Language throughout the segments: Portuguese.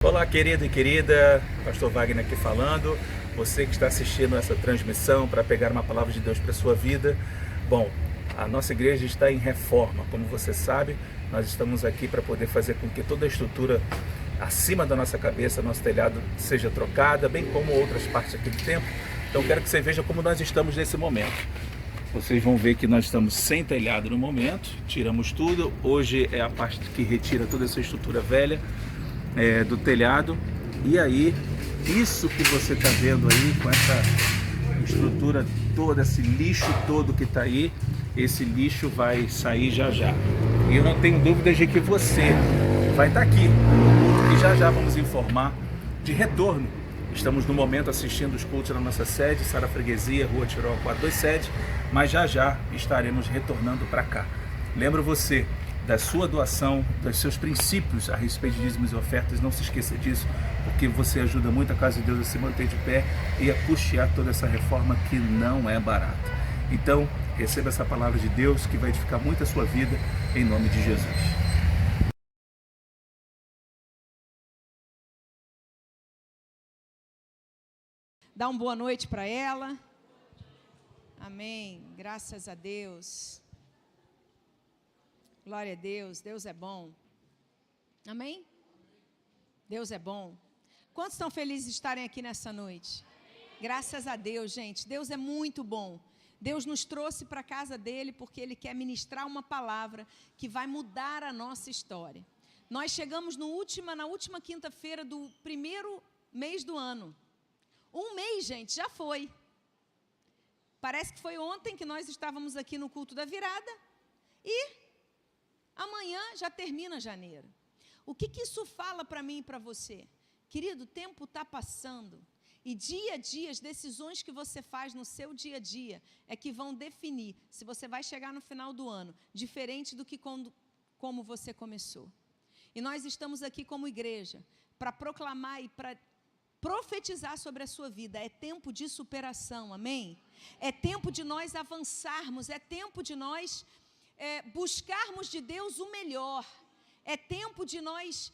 Olá, querido e querida, Pastor Wagner aqui falando. Você que está assistindo essa transmissão para pegar uma palavra de Deus para a sua vida. Bom, a nossa igreja está em reforma, como você sabe. Nós estamos aqui para poder fazer com que toda a estrutura acima da nossa cabeça, nosso telhado, seja trocada, bem como outras partes aqui do templo. Então quero que você veja como nós estamos nesse momento. Vocês vão ver que nós estamos sem telhado no momento, tiramos tudo. Hoje é a parte que retira toda essa estrutura velha do telhado. E aí, isso que você está vendo aí, com essa estrutura toda, esse lixo todo que está aí, esse lixo vai sair já já. E eu não tenho dúvidas de que você vai estar aqui. E já já vamos informar de retorno. Estamos no momento assistindo os cultos na nossa sede, Sara Freguesia, Rua Tirol 427, mas já já estaremos retornando para cá. Lembro você da sua doação, dos seus princípios a respeito de dízimos e ofertas. Não se esqueça disso, porque você ajuda muito a Casa de Deus a se manter de pé e a custear toda essa reforma que não é barata. Então, receba essa palavra de Deus que vai edificar muito a sua vida, em nome de Jesus. Dá uma boa noite para ela. Amém. Graças a Deus. Glória a Deus. Deus é bom. Amém? Deus é bom. Quantos estão felizes de estarem aqui nessa noite? Graças a Deus, gente. Deus é muito bom. Deus nos trouxe para a casa dele porque ele quer ministrar uma palavra que vai mudar a nossa história. Nós chegamos na última quinta-feira do primeiro mês do ano. Um mês, gente, já foi. Parece que foi ontem que nós estávamos aqui no culto da virada e amanhã já termina janeiro. O que isso fala para mim e para você? Querido, o tempo está passando e dia a dia as decisões que você faz no seu dia a dia é que vão definir se você vai chegar no final do ano diferente do que como você começou. E nós estamos aqui como igreja para proclamar e para profetizar sobre a sua vida. É tempo de superação, amém? É tempo de nós avançarmos, é tempo de nós buscarmos de Deus o melhor. É tempo de nós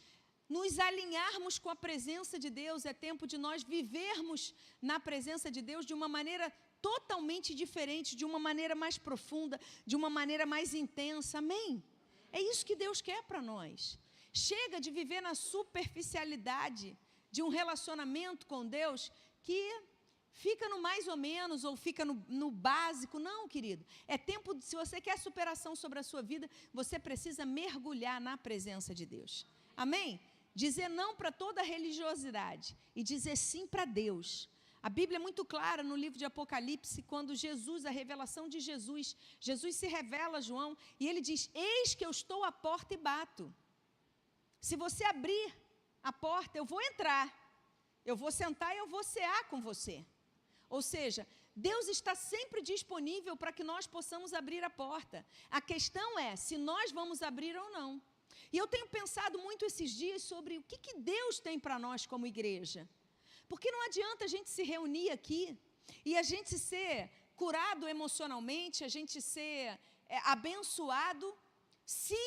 nos alinharmos com a presença de Deus, é tempo de nós vivermos na presença de Deus de uma maneira totalmente diferente, de uma maneira mais profunda, de uma maneira mais intensa, amém? É isso que Deus quer para nós. Chega de viver na superficialidade de um relacionamento com Deus que fica no mais ou menos ou fica no básico. Não, querido. É tempo, se você quer superação sobre a sua vida, você precisa mergulhar na presença de Deus. Amém? Dizer não para toda religiosidade e dizer sim para Deus. A Bíblia é muito clara no livro de Apocalipse, quando Jesus, a revelação de Jesus se revela a João e ele diz: eis que eu estou à porta e bato. Se você abrir a porta, eu vou entrar, eu vou sentar e eu vou cear com você. Ou seja, Deus está sempre disponível para que nós possamos abrir a porta. A questão é se nós vamos abrir ou não. E eu tenho pensado muito esses dias sobre o que Deus tem para nós como igreja. Porque não adianta a gente se reunir aqui e a gente ser curado emocionalmente, a gente ser abençoado, se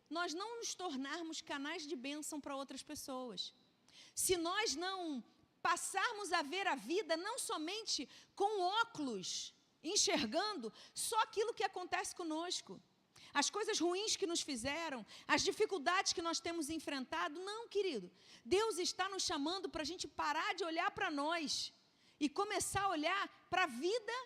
nós não nos tornarmos canais de bênção para outras pessoas. Se nós não passarmos a ver a vida não somente com óculos, enxergando só aquilo que acontece conosco, as coisas ruins que nos fizeram, as dificuldades que nós temos enfrentado. Não, querido, Deus está nos chamando para a gente parar de olhar para nós e começar a olhar para a vida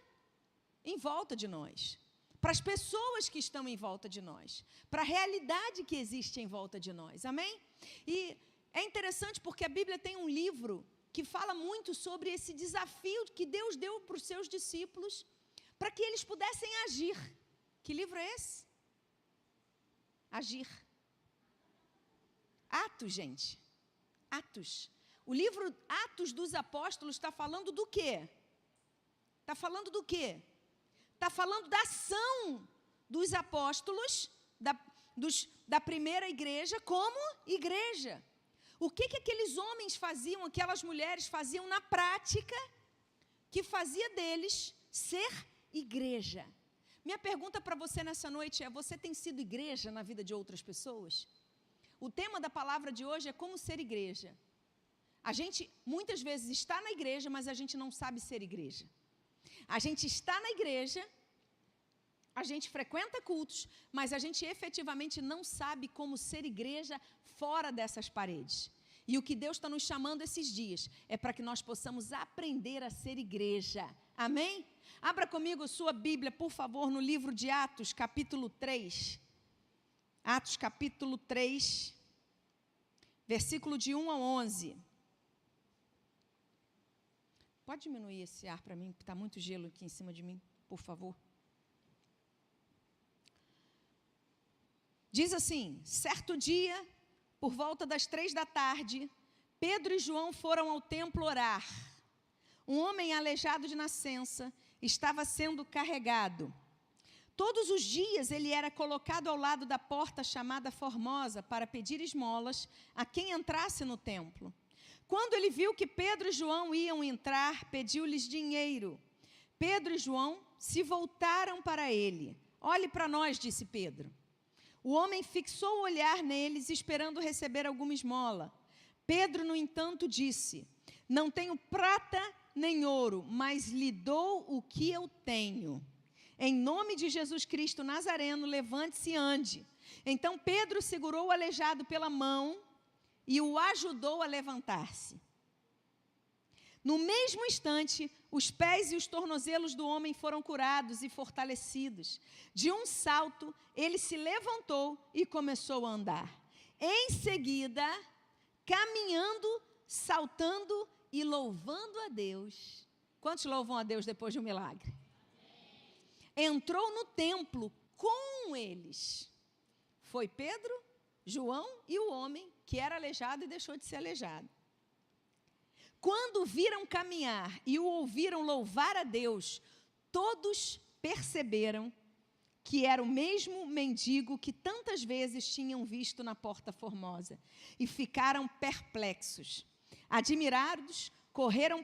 em volta de nós, para as pessoas que estão em volta de nós, para a realidade que existe em volta de nós, amém? E é interessante porque a Bíblia tem um livro que fala muito sobre esse desafio que Deus deu para os seus discípulos, para que eles pudessem agir. Que livro é esse? Agir. Atos, gente. Atos. O livro Atos dos Apóstolos está falando do quê? Está falando do quê? Está falando da ação dos apóstolos, da primeira igreja, como igreja. O que aqueles homens faziam, aquelas mulheres faziam na prática, que fazia deles ser igreja. Minha pergunta para você nessa noite é: você tem sido igreja na vida de outras pessoas? O tema da palavra de hoje é como ser igreja. A gente, muitas vezes, está na igreja, mas a gente não sabe ser igreja. A gente está na igreja, a gente frequenta cultos, mas a gente efetivamente não sabe como ser igreja fora dessas paredes. E o que Deus está nos chamando esses dias é para que nós possamos aprender a ser igreja. Amém? Abra comigo sua Bíblia, por favor, no livro de Atos, capítulo 3. Atos, capítulo 3, versículo de 1 a 11. Pode diminuir esse ar para mim, porque está muito gelo aqui em cima de mim, por favor. Diz assim: certo dia, por volta das 3 da tarde, Pedro e João foram ao templo orar. Um homem aleijado de nascença estava sendo carregado. Todos os dias ele era colocado ao lado da porta chamada Formosa para pedir esmolas a quem entrasse no templo. Quando ele viu que Pedro e João iam entrar, pediu-lhes dinheiro. Pedro e João se voltaram para ele. Olhe para nós, disse Pedro. O homem fixou o olhar neles, esperando receber alguma esmola. Pedro, no entanto, disse: não tenho prata nem ouro, mas lhe dou o que eu tenho. Em nome de Jesus Cristo Nazareno, levante-se e ande. Então Pedro segurou o aleijado pela mão e o ajudou a levantar-se. No mesmo instante, os pés e os tornozelos do homem foram curados e fortalecidos. De um salto, ele se levantou e começou a andar. Em seguida, caminhando, saltando e louvando a Deus. Quantos louvam a Deus depois de um milagre? Entrou no templo com eles. Foi Pedro, João e o homem que era aleijado e deixou de ser aleijado. Quando o viram caminhar e o ouviram louvar a Deus, todos perceberam que era o mesmo mendigo que tantas vezes tinham visto na Porta Formosa e ficaram perplexos. Admirados, correram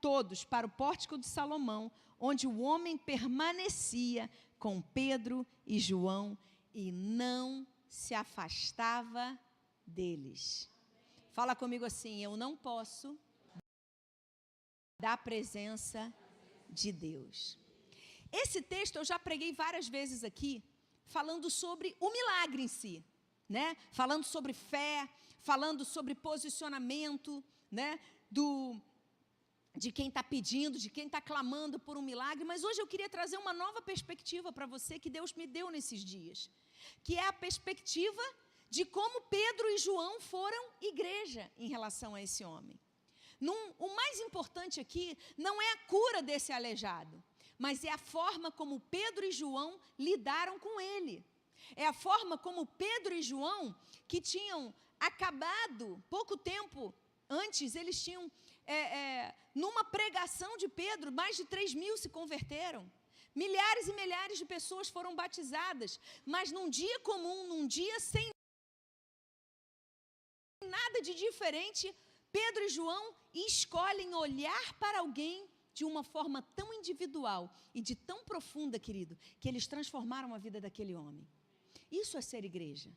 todos para o pórtico de Salomão, onde o homem permanecia com Pedro e João e não se afastava deles. Fala comigo assim: eu não posso da presença de Deus. Esse texto eu já preguei várias vezes aqui, falando sobre o milagre em si, né? Falando sobre fé, falando sobre posicionamento, né? De quem está pedindo, de quem está clamando por um milagre. Mas hoje eu queria trazer uma nova perspectiva para você que Deus me deu nesses dias, que é a perspectiva de como Pedro e João foram igreja em relação a esse homem. O mais importante aqui não é a cura desse aleijado, mas é a forma como Pedro e João lidaram com ele. É a forma como Pedro e João, que tinham acabado, pouco tempo antes, eles tinham, numa pregação de Pedro, mais de 3.000 se converteram. Milhares e milhares de pessoas foram batizadas, mas num dia comum, num dia sem nada de diferente, Pedro e João escolhem olhar para alguém de uma forma tão individual e de tão profunda, querido, que eles transformaram a vida daquele homem. Isso é ser igreja.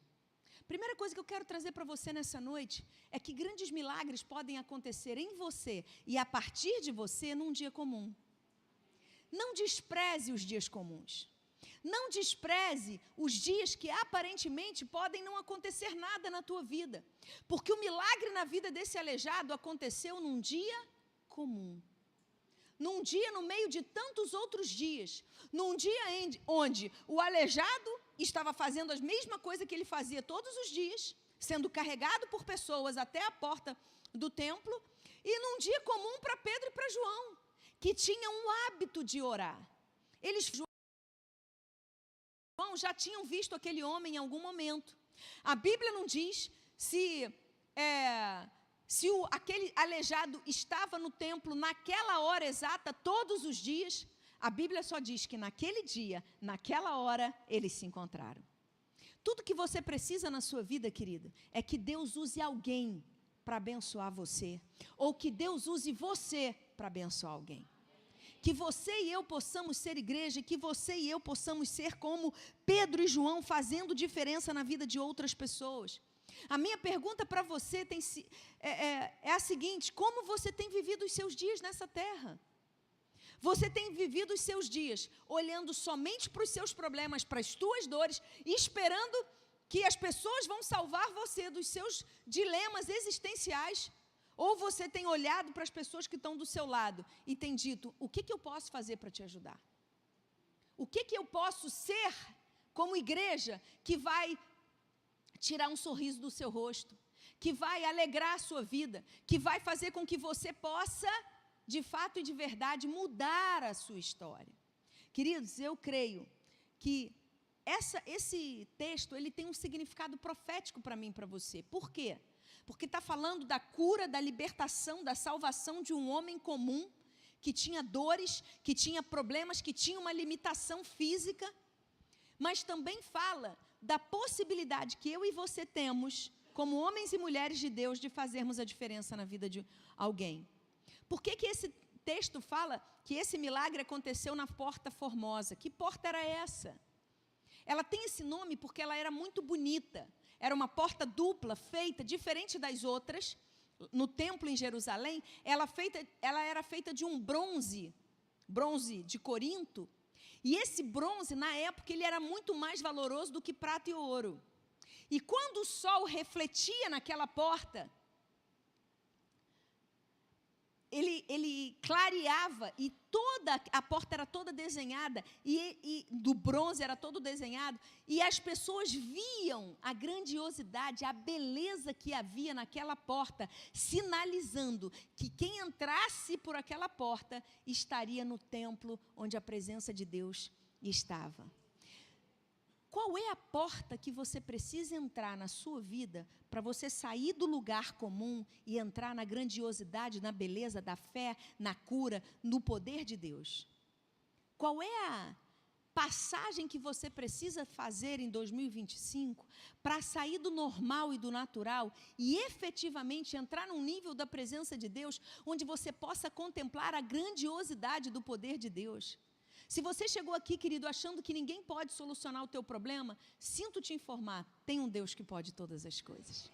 Primeira coisa que eu quero trazer para você nessa noite é que grandes milagres podem acontecer em você e a partir de você num dia comum. Não despreze os dias comuns. Não despreze os dias que aparentemente podem não acontecer nada na tua vida. Porque o milagre na vida desse aleijado aconteceu num dia comum. Num dia no meio de tantos outros dias. Num dia onde o aleijado estava fazendo a mesma coisa que ele fazia todos os dias, sendo carregado por pessoas até a porta do templo. E num dia comum para Pedro e para João, que tinham um hábito de orar. João já tinham visto aquele homem em algum momento. A Bíblia não diz se aquele aleijado estava no templo naquela hora exata, todos os dias. A Bíblia só diz que naquele dia, naquela hora, eles se encontraram. Tudo que você precisa na sua vida, querida, é que Deus use alguém para abençoar você, ou que Deus use você para abençoar alguém. Que você e eu possamos ser igreja, que você e eu possamos ser como Pedro e João, fazendo diferença na vida de outras pessoas. A minha pergunta para você é a seguinte: como você tem vivido os seus dias nessa terra? Você tem vivido os seus dias olhando somente para os seus problemas, para as tuas dores, e esperando que as pessoas vão salvar você dos seus dilemas existenciais? Ou você tem olhado para as pessoas que estão do seu lado e tem dito: o que eu posso fazer para te ajudar? O que eu posso ser como igreja que vai tirar um sorriso do seu rosto, que vai alegrar a sua vida, que vai fazer com que você possa, de fato e de verdade, mudar a sua história? Queridos, eu creio que esse texto ele tem um significado profético para mim e para você. Por quê? Porque está falando da cura, da libertação, da salvação de um homem comum, que tinha dores, que tinha problemas, que tinha uma limitação física, mas também fala da possibilidade que eu e você temos, como homens e mulheres de Deus, de fazermos a diferença na vida de alguém. Por que esse texto fala que esse milagre aconteceu na Porta Formosa? Que porta era essa? Ela tem esse nome porque ela era muito bonita. Era uma porta dupla, feita, diferente das outras. No templo em Jerusalém, ela era feita de um bronze de Corinto. E esse bronze, na época, ele era muito mais valoroso do que prata e ouro. E quando o sol refletia naquela porta, ele clareava, e toda a porta era toda desenhada, e do bronze era todo desenhado, e as pessoas viam a grandiosidade, a beleza que havia naquela porta, sinalizando que quem entrasse por aquela porta estaria no templo onde a presença de Deus estava. Qual é a porta que você precisa entrar na sua vida para você sair do lugar comum e entrar na grandiosidade, na beleza da fé, na cura, no poder de Deus? Qual é a passagem que você precisa fazer em 2025 para sair do normal e do natural e efetivamente entrar num nível da presença de Deus onde você possa contemplar a grandiosidade do poder de Deus? Se você chegou aqui, querido, achando que ninguém pode solucionar o teu problema, sinto te informar, tem um Deus que pode todas as coisas.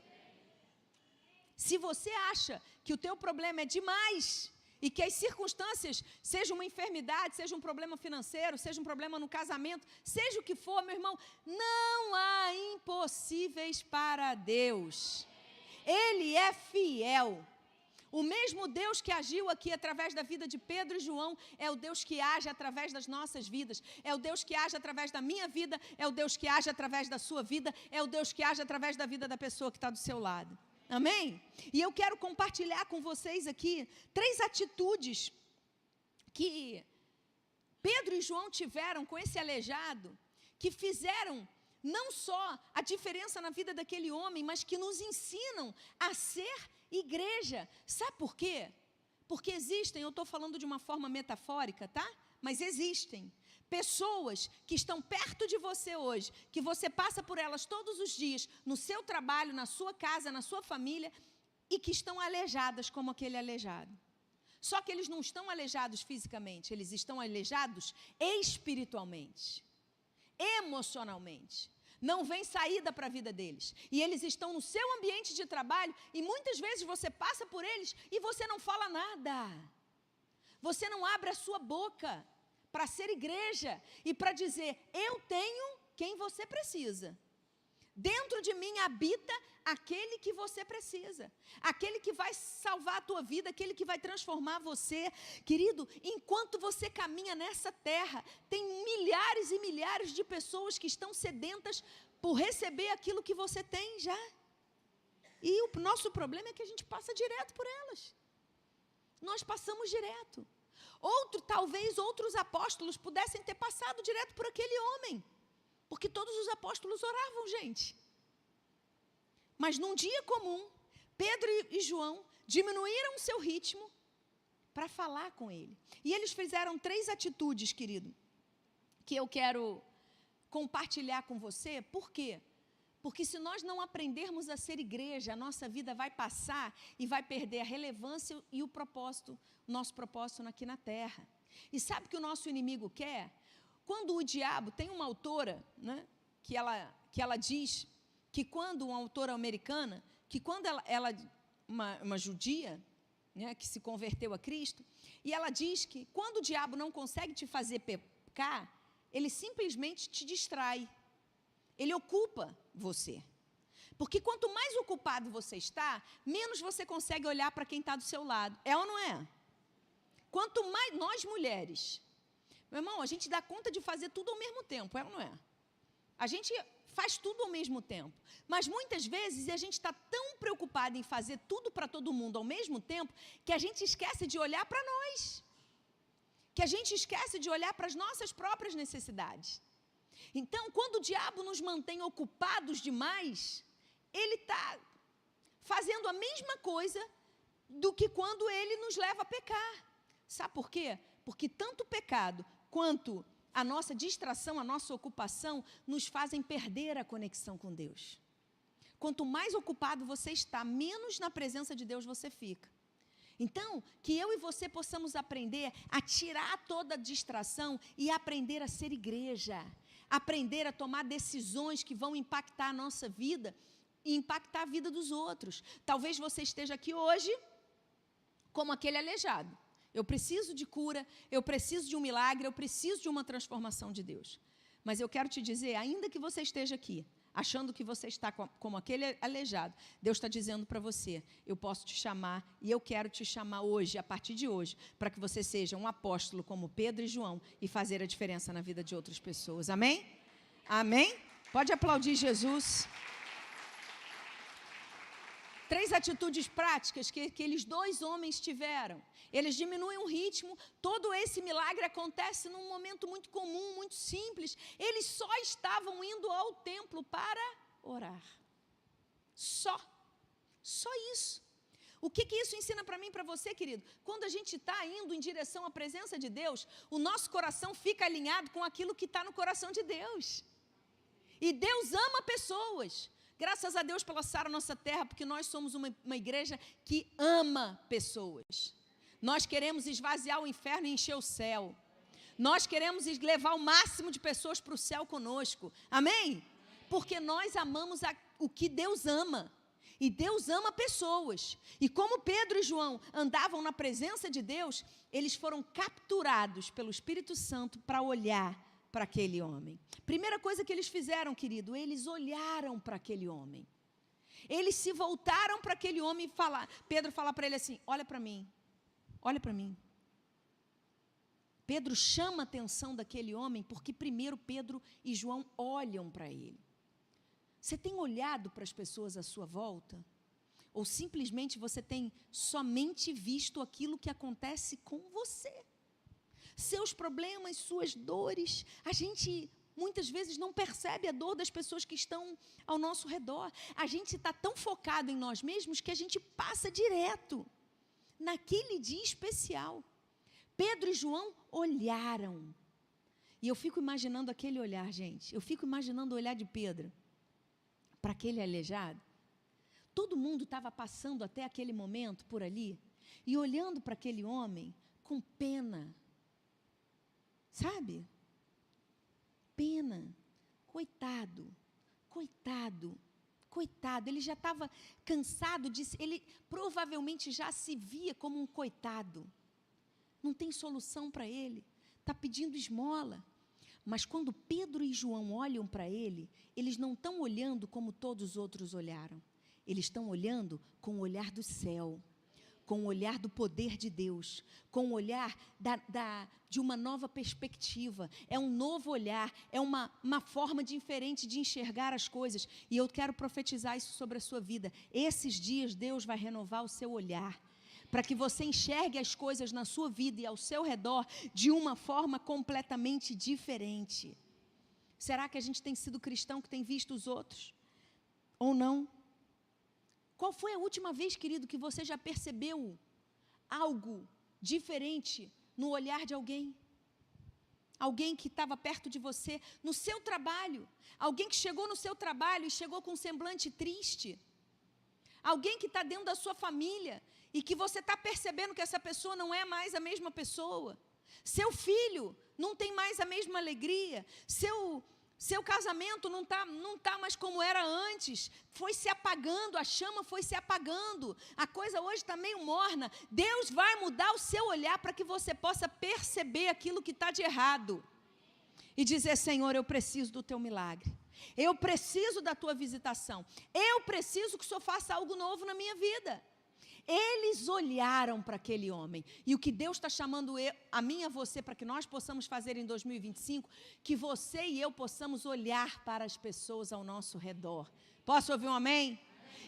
Se você acha que o teu problema é demais e que as circunstâncias, seja uma enfermidade, seja um problema financeiro, seja um problema no casamento, seja o que for, meu irmão, não há impossíveis para Deus. Ele é fiel. O mesmo Deus que agiu aqui através da vida de Pedro e João é o Deus que age através das nossas vidas, é o Deus que age através da minha vida, é o Deus que age através da sua vida, é o Deus que age através da vida da pessoa que está do seu lado. Amém? E eu quero compartilhar com vocês aqui 3 atitudes que Pedro e João tiveram com esse aleijado, que fizeram não só a diferença na vida daquele homem, mas que nos ensinam a ser igreja. Sabe por quê? Porque existem, eu estou falando de uma forma metafórica, tá? Mas existem pessoas que estão perto de você hoje, que você passa por elas todos os dias, no seu trabalho, na sua casa, na sua família, e que estão aleijadas como aquele aleijado. Só que eles não estão aleijados fisicamente, eles estão aleijados espiritualmente, emocionalmente. Não vem saída para a vida deles. E eles estão no seu ambiente de trabalho e muitas vezes você passa por eles e você não fala nada. Você não abre a sua boca para ser igreja e para dizer: eu tenho quem você precisa. Dentro de mim habita aquele que você precisa, aquele que vai salvar a tua vida, aquele que vai transformar você. Querido, enquanto você caminha nessa terra, tem milhares e milhares de pessoas que estão sedentas por receber aquilo que você tem já. E o nosso problema é que a gente passa direto por elas. Nós passamos direto. Talvez outros apóstolos pudessem ter passado direto por aquele homem, porque todos os apóstolos oravam, gente. Mas num dia comum, Pedro e João diminuíram o seu ritmo para falar com ele. E eles fizeram 3 atitudes, querido, que eu quero compartilhar com você. Por quê? Porque se nós não aprendermos a ser igreja, a nossa vida vai passar e vai perder a relevância e o propósito, nosso propósito aqui na terra. E sabe o que o nosso inimigo quer? Quando o diabo, tem uma autora, né, que ela diz que quando, uma autora americana, que quando ela uma judia, né, que se converteu a Cristo, e ela diz que quando o diabo não consegue te fazer pecar, ele simplesmente te distrai, ele ocupa você. Porque quanto mais ocupado você está, menos você consegue olhar para quem está do seu lado. É ou não é? Quanto mais nós mulheres, meu irmão, a gente dá conta de fazer tudo ao mesmo tempo, é ou não é? A gente faz tudo ao mesmo tempo. Mas muitas vezes a gente está tão preocupado em fazer tudo para todo mundo ao mesmo tempo, que a gente esquece de olhar para nós. Que a gente esquece de olhar para as nossas próprias necessidades. Então, quando o diabo nos mantém ocupados demais, ele está fazendo a mesma coisa do que quando ele nos leva a pecar. Sabe por quê? Porque tanto o pecado quanto a nossa distração, a nossa ocupação, nos fazem perder a conexão com Deus. Quanto mais ocupado você está, menos na presença de Deus você fica. Então, que eu e você possamos aprender a tirar toda a distração e aprender a ser igreja. Aprender a tomar decisões que vão impactar a nossa vida e impactar a vida dos outros. Talvez você esteja aqui hoje como aquele aleijado. Eu preciso de cura, eu preciso de um milagre, eu preciso de uma transformação de Deus. Mas eu quero te dizer, ainda que você esteja aqui, achando que você está como aquele aleijado, Deus está dizendo para você, eu posso te chamar e eu quero te chamar hoje, a partir de hoje, para que você seja um apóstolo como Pedro e João e fazer a diferença na vida de outras pessoas. Amém? Amém? Pode aplaudir Jesus. 3 atitudes práticas que aqueles 2 homens tiveram. Eles diminuem o ritmo, todo esse milagre acontece num momento muito comum, muito simples. Eles só estavam indo ao templo para orar. Só isso. O que isso ensina para mim e para você, querido? Quando a gente está indo em direção à presença de Deus, o nosso coração fica alinhado com aquilo que está no coração de Deus. E Deus ama pessoas. Graças a Deus pela Sara Nossa Terra, porque nós somos uma igreja que ama pessoas. Nós queremos esvaziar o inferno e encher o céu. Nós queremos levar o máximo de pessoas para o céu conosco. Amém? Porque nós amamos o que Deus ama. E Deus ama pessoas. E como Pedro e João andavam na presença de Deus, eles foram capturados pelo Espírito Santo para olhar para aquele homem. Primeira coisa que eles fizeram, querido, eles olharam para aquele homem. Eles se voltaram para aquele homem e Pedro fala para ele assim, olha para mim, olha para mim. Pedro chama a atenção daquele homem porque primeiro Pedro e João olham para ele. Você tem olhado para as pessoas à sua volta? Ou simplesmente você tem somente visto aquilo que acontece com você? Seus problemas, suas dores, a gente muitas vezes não percebe a dor das pessoas que estão ao nosso redor. A gente está tão focado em nós mesmos que a gente passa direto naquele dia especial. Pedro e João olharam. E eu fico imaginando aquele olhar, gente. Eu fico imaginando o olhar de Pedro para aquele aleijado. Todo mundo estava passando até aquele momento por ali e olhando para aquele homem com pena. Sabe? Pena. Coitado. Coitado. Coitado. Ele já estava cansado disso. Ele provavelmente já se via como um coitado. Não tem solução para ele. Está pedindo esmola. Mas quando Pedro e João olham para ele, eles não estão olhando como todos os outros olharam. Eles estão olhando com o olhar do céu, com o olhar do poder de Deus, com o olhar de uma nova perspectiva. É um novo olhar, é uma forma diferente de enxergar as coisas. E eu quero profetizar isso sobre a sua vida. Esses dias Deus vai renovar o seu olhar, para que você enxergue as coisas na sua vida e ao seu redor de uma forma completamente diferente. Será que a gente tem sido cristão que tem visto os outros? Ou não? Qual foi a última vez, querido, que você já percebeu algo diferente no olhar de alguém? Alguém que estava perto de você, no seu trabalho. Alguém que chegou no seu trabalho e chegou com um semblante triste. Alguém que está dentro da sua família e que você está percebendo que essa pessoa não é mais a mesma pessoa. Seu filho não tem mais a mesma alegria. Seu casamento não tá mais como era antes. Foi se apagando, a chama foi se apagando. A coisa hoje está meio morna. Deus vai mudar o seu olhar para que você possa perceber aquilo que está de errado. E dizer, Senhor, eu preciso do teu milagre. Eu preciso da tua visitação. Eu preciso que o Senhor faça algo novo na minha vida. Eles olharam para aquele homem. E o que Deus está chamando a mim e a você, para que nós possamos fazer em 2025, que você e eu possamos olhar para as pessoas ao nosso redor. Posso ouvir um amém?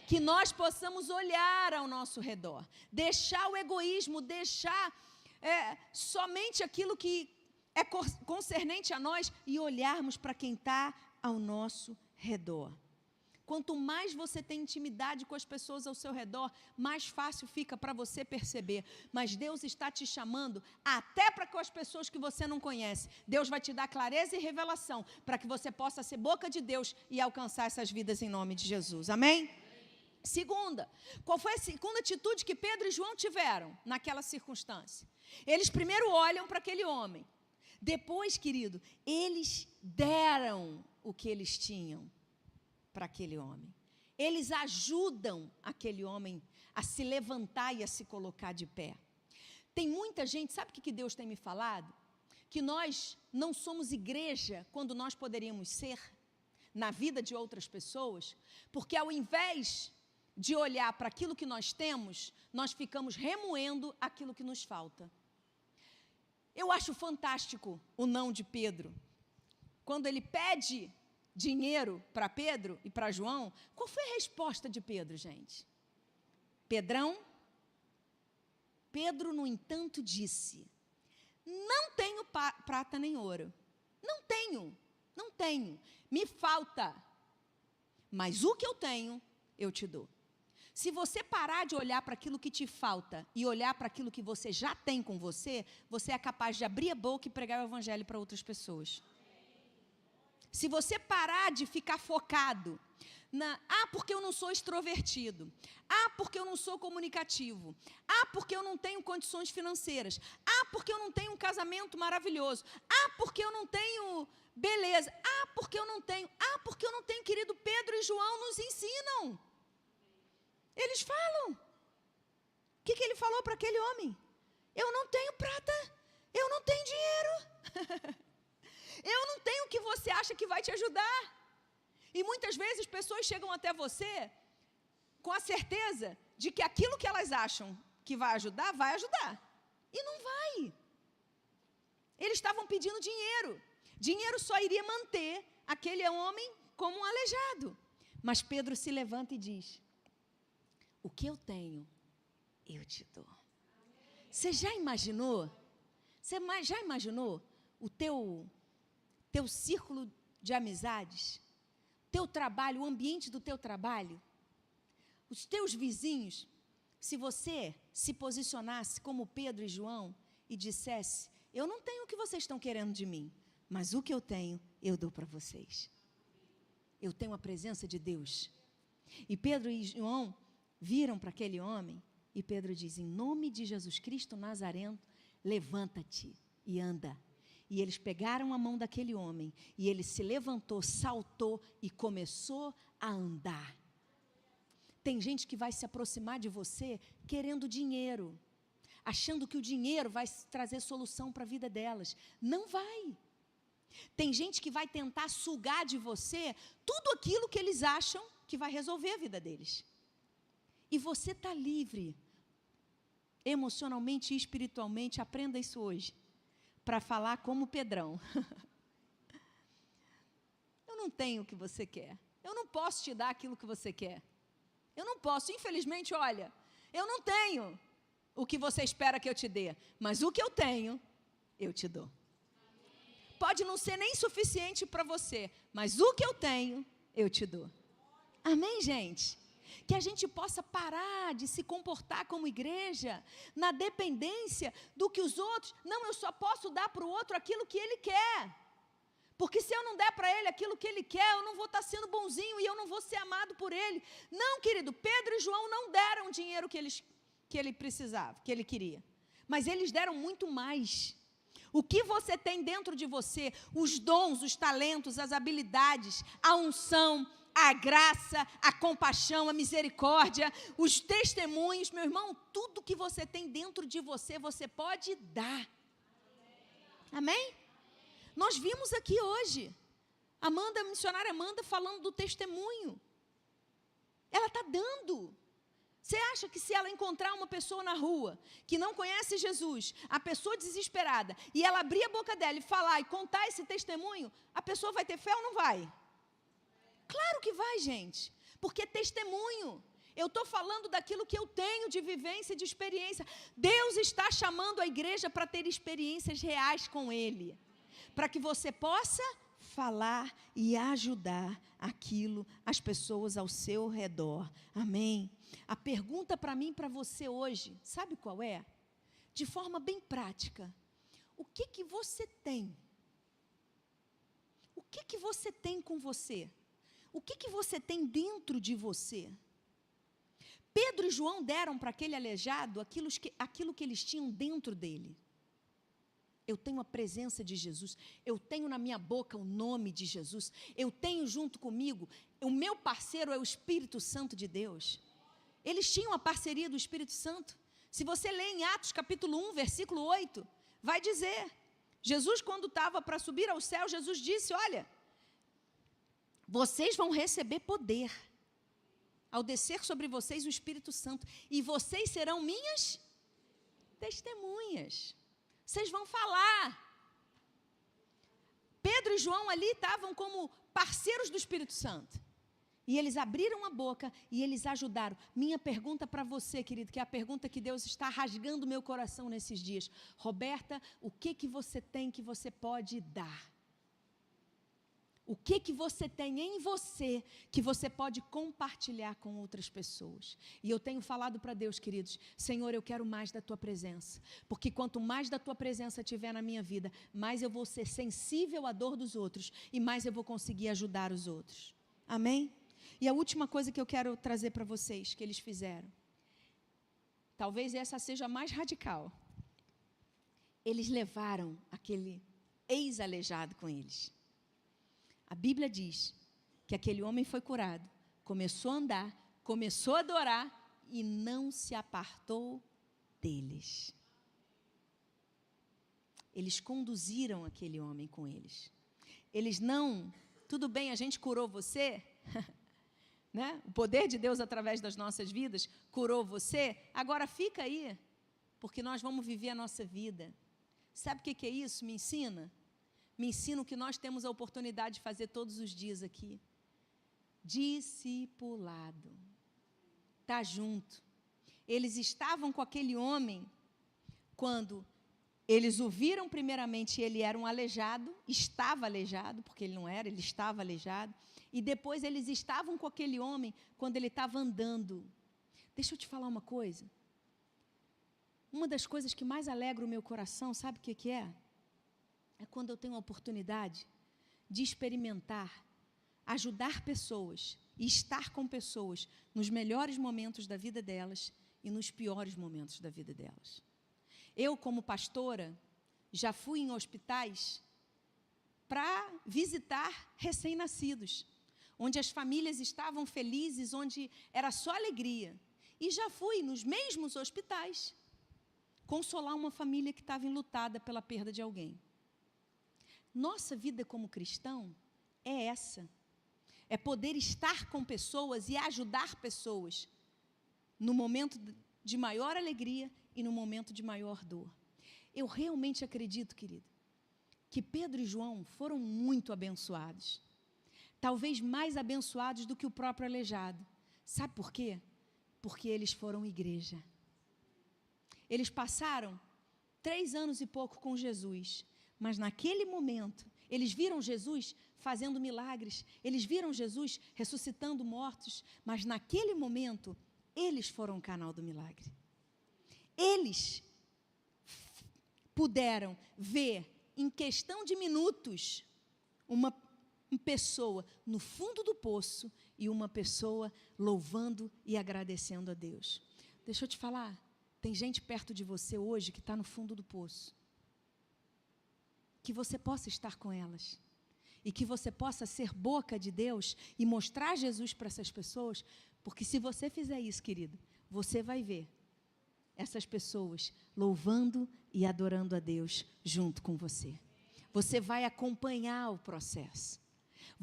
Que nós possamos olhar ao nosso redor. Deixar o egoísmo, deixar somente aquilo que é concernente a nós e olharmos para quem está ao nosso redor. Quanto mais você tem intimidade com as pessoas ao seu redor, mais fácil fica para você perceber. Mas Deus está te chamando até para com as pessoas que você não conhece. Deus vai te dar clareza e revelação para que você possa ser boca de Deus e alcançar essas vidas em nome de Jesus. Amém? Segunda, qual foi a segunda atitude que Pedro e João tiveram naquela circunstância? Eles primeiro olham para aquele homem. Depois, querido, eles deram o que eles tinham para aquele homem. Eles ajudam aquele homem a se levantar e a se colocar de pé. Tem muita gente, sabe o que Deus tem me falado? Que nós não somos igreja quando nós poderíamos ser na vida de outras pessoas, porque ao invés de olhar para aquilo que nós temos, nós ficamos remoendo aquilo que nos falta. Eu acho fantástico o não de Pedro. Quando ele pede dinheiro para Pedro e para João, qual foi a resposta de Pedro, gente? Pedro, no entanto, disse, não tenho prata nem ouro. Não tenho. Me falta. Mas o que eu tenho, eu te dou. Se você parar de olhar para aquilo que te falta e olhar para aquilo que você já tem com você, você é capaz de abrir a boca e pregar o evangelho para outras pessoas. Se você parar de ficar focado porque eu não sou extrovertido, porque eu não sou comunicativo, porque eu não tenho condições financeiras, porque eu não tenho um casamento maravilhoso, porque eu não tenho beleza, porque eu não tenho, querido, Pedro e João nos ensinam. Eles falam. O que ele falou para aquele homem? Eu não tenho prata, eu não tenho dinheiro. Eu não tenho o que você acha que vai te ajudar. E muitas vezes pessoas chegam até você com a certeza de que aquilo que elas acham que vai ajudar. E não vai. Eles estavam pedindo dinheiro. Dinheiro só iria manter aquele homem como um aleijado. Mas Pedro se levanta e diz, o que eu tenho, eu te dou. Você já imaginou? O teu círculo de amizades, teu trabalho, o ambiente do teu trabalho, os teus vizinhos, se você se posicionasse como Pedro e João e dissesse, eu não tenho o que vocês estão querendo de mim, mas o que eu tenho, eu dou para vocês. Eu tenho a presença de Deus. E Pedro e João viram para aquele homem e Pedro diz, em nome de Jesus Cristo Nazareno, levanta-te e anda. E eles pegaram a mão daquele homem e ele se levantou, saltou e começou a andar. Tem gente que vai se aproximar de você querendo dinheiro, achando que o dinheiro vai trazer solução para a vida delas. Não vai. Tem gente que vai tentar sugar de você tudo aquilo que eles acham que vai resolver a vida deles. E você está livre, emocionalmente e espiritualmente, aprenda isso hoje, para falar como Pedrão. Eu não tenho o que você quer. Eu não posso te dar aquilo que você quer. Eu não posso, infelizmente, olha, eu não tenho o que você espera que eu te dê, mas o que eu tenho, eu te dou. Pode não ser nem suficiente para você, mas o que eu tenho, eu te dou. Amém, gente? Que a gente possa parar de se comportar como igreja na dependência do que os outros... Não, eu só posso dar para o outro aquilo que ele quer. Porque se eu não der para ele aquilo que ele quer, eu não vou estar sendo bonzinho e eu não vou ser amado por ele. Não, querido, Pedro e João não deram o dinheiro que ele precisava, que ele queria. Mas eles deram muito mais. O que você tem dentro de você, os dons, os talentos, as habilidades, a unção, a graça, a compaixão, a misericórdia, os testemunhos, meu irmão, tudo que você tem dentro de você, você pode dar. Amém? Nós vimos aqui hoje, a missionária Amanda falando do testemunho. Ela está dando. Você acha que se ela encontrar uma pessoa na rua que não conhece Jesus, a pessoa desesperada, e ela abrir a boca dela e falar e contar esse testemunho, a pessoa vai ter fé ou não vai? Claro que vai, gente, porque é testemunho. Eu estou falando daquilo que eu tenho de vivência e de experiência. Deus está chamando a igreja para ter experiências reais com Ele, para que você possa falar e ajudar as pessoas ao seu redor. Amém? A pergunta para mim e para você hoje, sabe qual é? De forma bem prática, o que você tem? O que você tem com você? O que você tem dentro de você? Pedro e João deram para aquele aleijado aquilo que eles tinham dentro dele. Eu tenho a presença de Jesus, eu tenho na minha boca o nome de Jesus, eu tenho junto comigo, o meu parceiro é o Espírito Santo de Deus. Eles tinham a parceria do Espírito Santo. Se você lê em Atos capítulo 1, versículo 8, vai dizer, Jesus quando estava para subir ao céu, Jesus disse, olha, vocês vão receber poder, ao descer sobre vocês o Espírito Santo, e vocês serão minhas testemunhas. Vocês vão falar. Pedro e João ali estavam como parceiros do Espírito Santo. E eles abriram a boca e eles ajudaram. Minha pergunta para você, querido, que é a pergunta que Deus está rasgando meu coração nesses dias. Roberta, o que você tem que você pode dar? O que você tem em você que você pode compartilhar com outras pessoas? E eu tenho falado para Deus, queridos, Senhor, eu quero mais da Tua presença. Porque quanto mais da Tua presença tiver na minha vida, mais eu vou ser sensível à dor dos outros e mais eu vou conseguir ajudar os outros. Amém? E a última coisa que eu quero trazer para vocês, que eles fizeram. Talvez essa seja a mais radical. Eles levaram aquele ex-aleijado com eles. A Bíblia diz que aquele homem foi curado, começou a andar, começou a adorar e não se apartou deles. Eles conduziram aquele homem com eles. Eles não, tudo bem, a gente curou você, né? O poder de Deus através das nossas vidas curou você, agora fica aí, porque nós vamos viver a nossa vida. Sabe o que é isso? Me ensina? Me ensina o que nós temos a oportunidade de fazer todos os dias aqui. Discipulado. Está junto. Eles estavam com aquele homem quando eles o viram primeiramente, ele era um aleijado, estava aleijado, porque ele não era, ele estava aleijado. E depois eles estavam com aquele homem quando ele estava andando. Deixa eu te falar uma coisa. Uma das coisas que mais alegra o meu coração, sabe o que é? É quando eu tenho a oportunidade de experimentar, ajudar pessoas e estar com pessoas nos melhores momentos da vida delas e nos piores momentos da vida delas. Eu, como pastora, já fui em hospitais para visitar recém-nascidos, onde as famílias estavam felizes, onde era só alegria. E já fui nos mesmos hospitais consolar uma família que estava enlutada pela perda de alguém. Nossa vida como cristão é essa. É poder estar com pessoas e ajudar pessoas no momento de maior alegria e no momento de maior dor. Eu realmente acredito, querido, que Pedro e João foram muito abençoados. Talvez mais abençoados do que o próprio aleijado. Sabe por quê? Porque eles foram igreja. Eles passaram 3 anos e pouco com Jesus. Mas naquele momento, eles viram Jesus fazendo milagres, eles viram Jesus ressuscitando mortos, mas naquele momento, eles foram o canal do milagre. Eles puderam ver, em questão de minutos, uma pessoa no fundo do poço e uma pessoa louvando e agradecendo a Deus. Deixa eu te falar, tem gente perto de você hoje que está no fundo do poço. que você possa estar com elas. E que você possa ser boca de Deus e mostrar Jesus para essas pessoas, porque se você fizer isso, querido, você vai ver essas pessoas louvando e adorando a Deus junto com você. Você vai acompanhar o processo.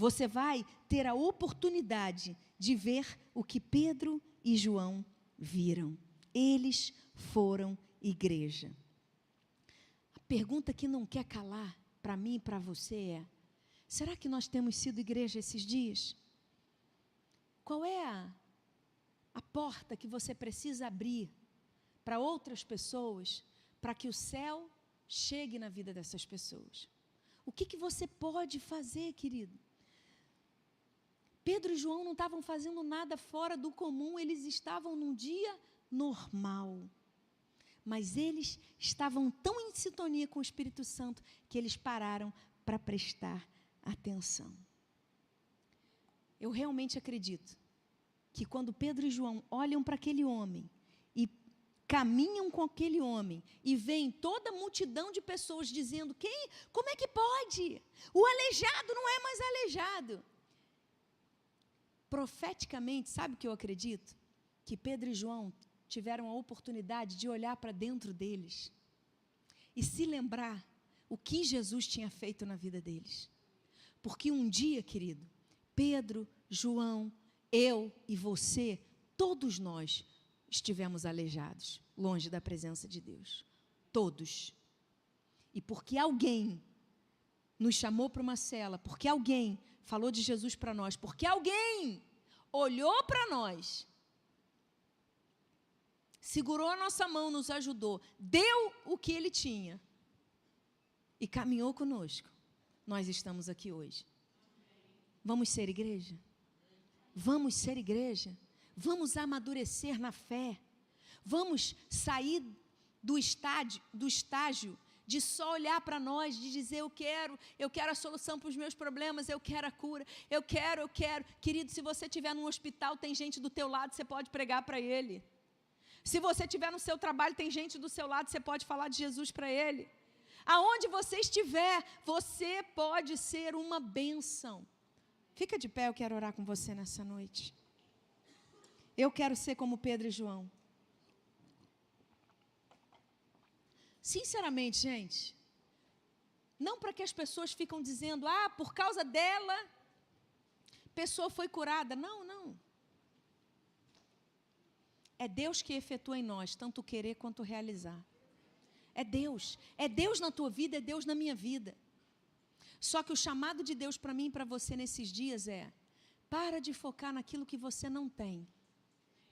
Você vai ter a oportunidade de ver o que Pedro e João viram. Eles foram igreja. A pergunta que não quer calar para mim e para você é: será que nós temos sido igreja esses dias? Qual é a porta que você precisa abrir para outras pessoas, para que o céu chegue na vida dessas pessoas? O que você pode fazer, querido? Pedro e João não estavam fazendo nada fora do comum, eles estavam num dia normal. Mas eles estavam tão em sintonia com o Espírito Santo que eles pararam para prestar atenção. Eu realmente acredito que quando Pedro e João olham para aquele homem e caminham com aquele homem e veem toda a multidão de pessoas dizendo: como é que pode? O aleijado não é mais aleijado. Profeticamente, sabe o que eu acredito? Que Pedro e João tiveram a oportunidade de olhar para dentro deles e se lembrar o que Jesus tinha feito na vida deles. Porque um dia, querido, Pedro, João, eu e você, todos nós estivemos aleijados, longe da presença de Deus. Todos. E porque alguém nos chamou para uma cela, porque alguém falou de Jesus para nós, porque alguém olhou para nós, segurou a nossa mão, nos ajudou, deu o que ele tinha e caminhou conosco, nós estamos aqui hoje. Vamos ser igreja? Vamos ser igreja? Vamos amadurecer na fé? Vamos sair do estágio de só olhar para nós, de dizer: eu quero a solução para os meus problemas, eu quero a cura, eu quero. Querido, se você estiver num hospital, tem gente do teu lado, você pode pregar para ele. Se você estiver no seu trabalho, tem gente do seu lado, você pode falar de Jesus para ele. Aonde você estiver, você pode ser uma bênção. Fica de pé, eu quero orar com você nessa noite. Eu quero ser como Pedro e João. Sinceramente, gente, não para que as pessoas ficam dizendo: por causa dela, a pessoa foi curada. Não. É Deus que efetua em nós, tanto o querer quanto o realizar. É Deus na tua vida, é Deus na minha vida. Só que o chamado de Deus para mim e para você nesses dias é: para de focar naquilo que você não tem.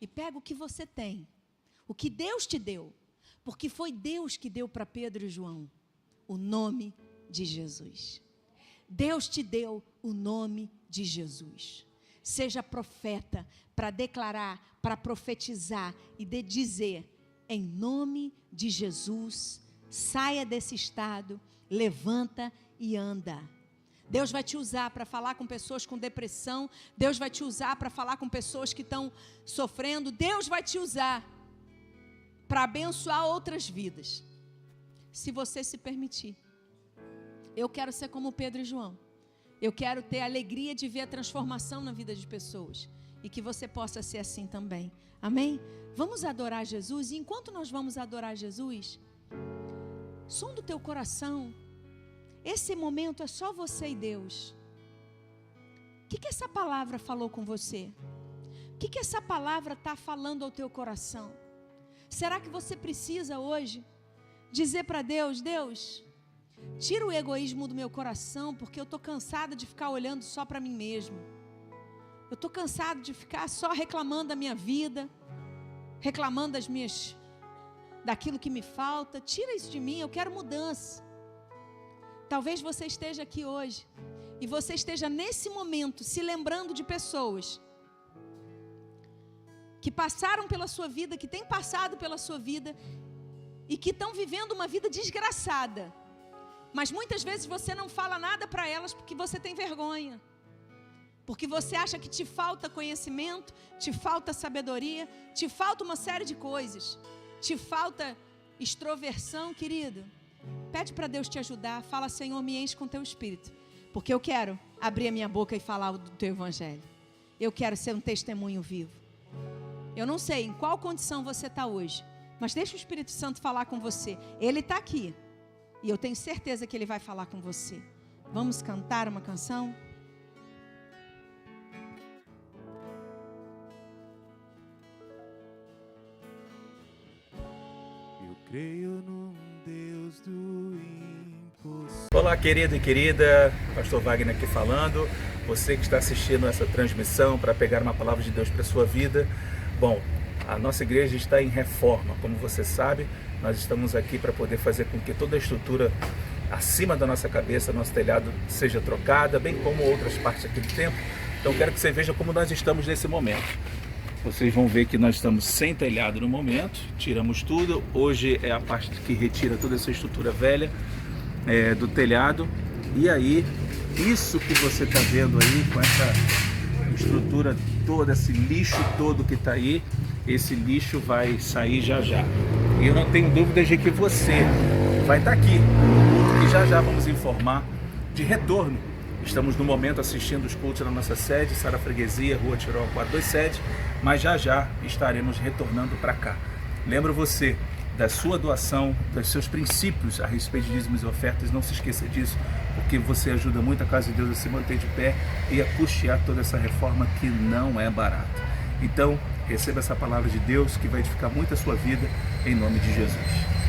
E pega o que você tem, o que Deus te deu. Porque foi Deus que deu para Pedro e João o nome de Jesus. Deus te deu o nome de Jesus. Seja profeta para declarar, para profetizar e de dizer: em nome de Jesus, saia desse estado, levanta e anda. Deus vai te usar para falar com pessoas com depressão. Deus vai te usar para falar com pessoas que estão sofrendo. Deus vai te usar para abençoar outras vidas, se você se permitir. Eu quero ser como Pedro e João. Eu quero ter a alegria de ver a transformação na vida de pessoas, e que você possa ser assim também. Amém? Vamos adorar Jesus, e enquanto nós vamos adorar Jesus, som do teu coração. Esse momento é só você e Deus. O que essa palavra falou com você? O que essa palavra está falando ao teu coração? Será que você precisa hoje dizer para Deus: Deus, tira o egoísmo do meu coração, porque eu estou cansada de ficar olhando só para mim mesmo. Eu estou cansado de ficar só reclamando da minha vida, reclamando daquilo que me falta. Tira isso de mim, eu quero mudança. Talvez você esteja aqui hoje e você esteja nesse momento se lembrando de pessoas que passaram pela sua vida, que têm passado pela sua vida e que estão vivendo uma vida desgraçada. Mas muitas vezes você não fala nada para elas porque você tem vergonha. Porque você acha que te falta conhecimento, te falta sabedoria, te falta uma série de coisas. Te falta extroversão, querido. Pede para Deus te ajudar. Fala, Senhor, me enche com teu Espírito. Porque eu quero abrir a minha boca e falar do teu evangelho. Eu quero ser um testemunho vivo. Eu não sei em qual condição você está hoje, mas deixa o Espírito Santo falar com você. Ele está aqui e eu tenho certeza que ele vai falar com você. Vamos cantar uma canção? Eu creio num Deus do impossível. Olá, querido e querida, Pastor Wagner aqui falando. Você que está assistindo essa transmissão para pegar uma palavra de Deus para a sua vida. Bom, a nossa igreja está em reforma, como você sabe. Nós estamos aqui para poder fazer com que toda a estrutura acima da nossa cabeça, nosso telhado, seja trocada, bem como outras partes aqui do templo. Então quero que você veja como nós estamos nesse momento. Vocês vão ver que nós estamos sem telhado no momento, tiramos tudo. Hoje é a parte que retira toda essa estrutura velha do telhado. E aí, isso que você está vendo aí, com essa estrutura toda, esse lixo todo que está aí, esse lixo vai sair já já. E eu não tenho dúvidas de que você vai estar aqui, porque já já vamos informar de retorno. Estamos no momento assistindo os cultos na nossa sede, Sara Freguesia, Rua Tirol 427, mas já já estaremos retornando para cá. Lembro você da sua doação, dos seus princípios a respeito de dízimos e ofertas, não se esqueça disso, porque você ajuda muito a Casa de Deus a se manter de pé e a custear toda essa reforma que não é barata. Então, receba essa palavra de Deus que vai edificar muito a sua vida, em nome de Jesus.